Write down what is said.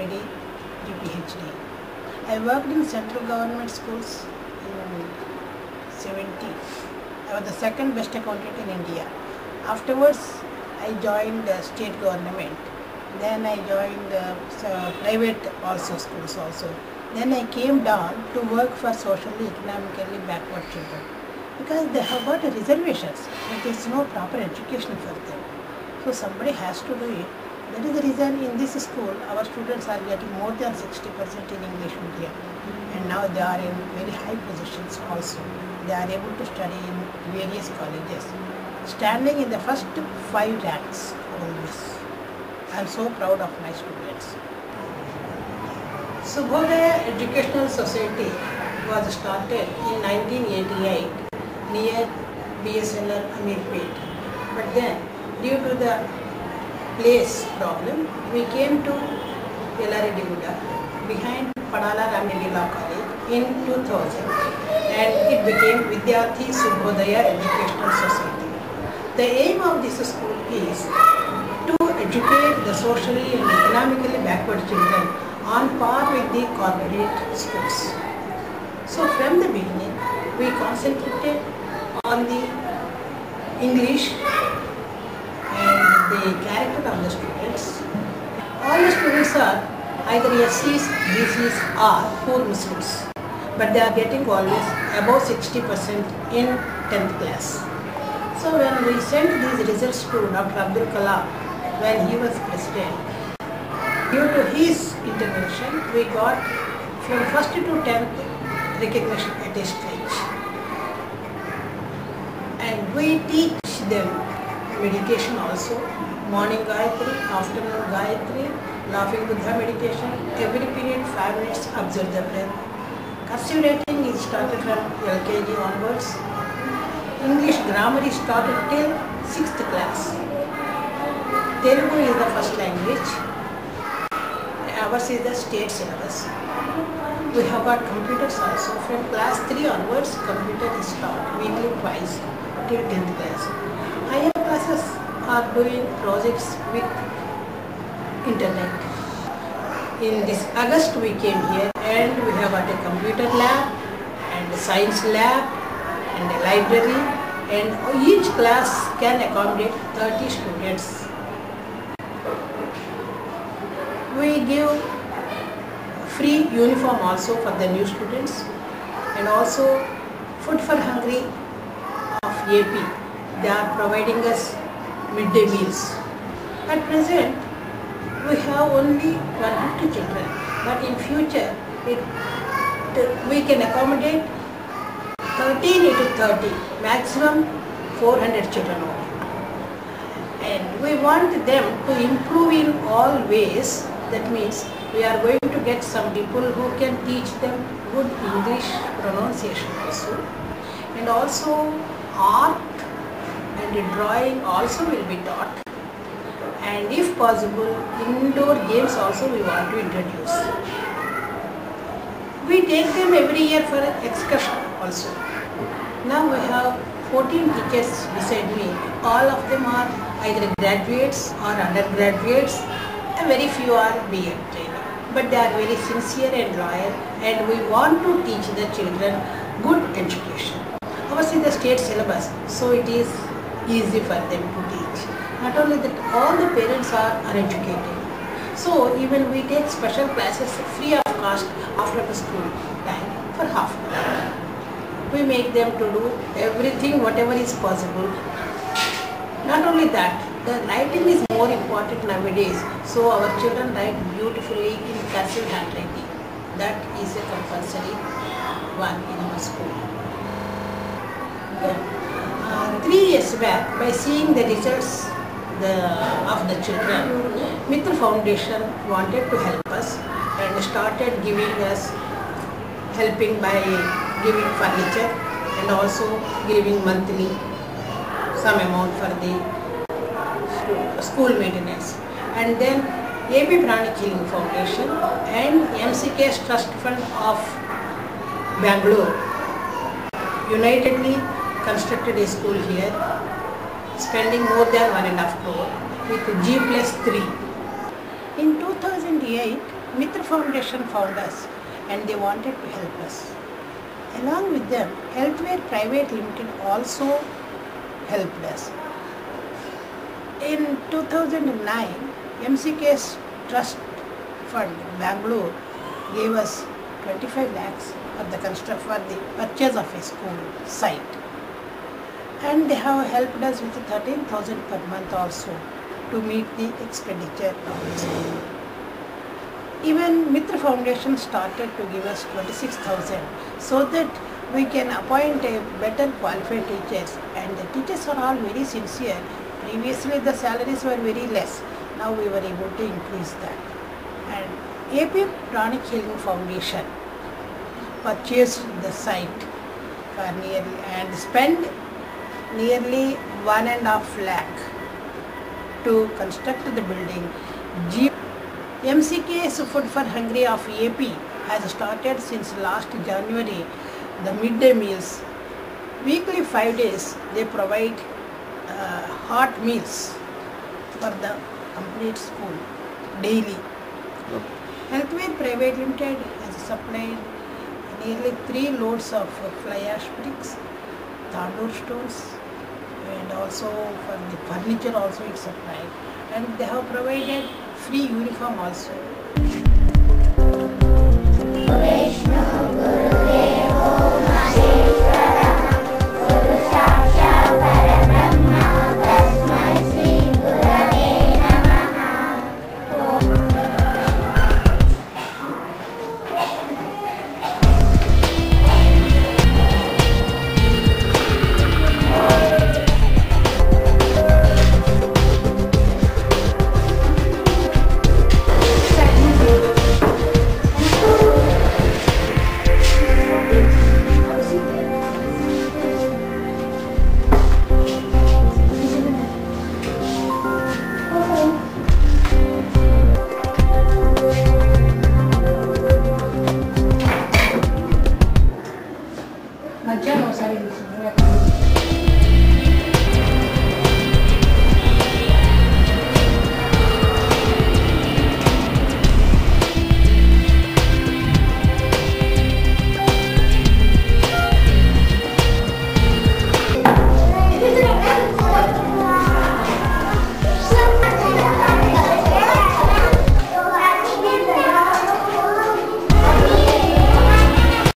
MD to PhD. I worked in central government schools in 70. I was the second best accountant in India. Afterwards, I joined the state government. Then I joined private schools also. Then I came down to work for socially, economically backward children because they have got reservations, but there is no proper education for them. So somebody has to do it. That is the reason in this school our students are getting more than 60% in English medium, and now they are in very high positions also. They are able to study in various colleges, standing in the first 5 ranks always. I am so proud of my students. Subhodaya Educational Society was started in 1988 near BSNL Amirpet. But then, due to the place problem, we came to Yelarediguda behind Padala Ramnelli Law College in 2000, and it became Vidyarthi Subhodaya Educational Society. The aim of this school is to educate the socially and economically backward children on par with the corporate schools. So from the beginning, we concentrated on the English and the character of the students. All the students are either SCs, BCs or poor Muslims, but they are getting always above 60% in 10th class. So when we sent these results to Dr. Abdul Kalam when he was president, due to his intervention, we got from 1st to 10th recognition at a stage. And we teach them meditation also, morning Gayatri, afternoon Gayatri, laughing Buddha meditation, every period 5 minutes observe the breath. Cursive writing is started from LKG onwards. English grammar is started till 6th class. Telugu is the first language. Ours is the state syllabus. We have got computers also. From class 3 onwards, computer is taught weekly twice till 10th class. Higher classes are doing projects with internet. In this August we came here and we have got a computer lab and a science lab and a library, and each class can accommodate 30 students. We give free uniform also for the new students, and also food for hungry of AP. They are providing us midday meals. At present, we have only 150 children, but in future we can accommodate 13 into 30, maximum 400 children only. And we want them to improve in all ways. That means we are going to get some people who can teach them good English pronunciation also. And also art and drawing also will be taught. And if possible, indoor games also we want to introduce. We take them every year for an excursion also. Now we have 14 teachers beside me. All of them are either graduates or undergraduates, and very few are B.Ed trained. But they are very sincere and loyal, and we want to teach the children good education. Ours is the state syllabus, so it is easy for them to teach. Not only that, all the parents are educated. So even we take special classes free of cost after the school time for half an hour. We make them to do everything, whatever is possible. Not only that, the writing is more important nowadays. So our children write beautifully in cursive handwriting. That is a compulsory one in our school. 3 years back, by seeing the results of the children, Mitra Foundation wanted to help us and started giving us, helping by giving furniture and also giving monthly some amount for the school maintenance. And then A.P. Pranic Healing Foundation and MCK's Trust Fund of Bangalore unitedly constructed a school here, spending more than 1.5 crore with G+3. In 2008, Mitra Foundation found us and they wanted to help us. Along with them, Healthware Private Limited also helped us. In 2009, MCK's Trust Fund, Bangalore, gave us 25 lakhs for the purchase of a school site. And they have helped us with 13,000 per month also to meet the expenditure of the school. Even Mitra Foundation started to give us 26,000 so that we can appoint a better qualified teachers, and the teachers are all very sincere. Previously the salaries were very less. Now we were able to increase that. And AP Pranic Healing Foundation purchased the site for nearly and spent nearly 1.5 lakh to construct the building. MCK's Food for Hungry of AP has started since last January the midday meals. Weekly 5 days they provide hot meals for the complete school daily. Healthware Private Limited has supplied nearly 3 loads of fly ash bricks, tandoor stones, and also for the furniture also it's supplied, and they have provided free uniform also.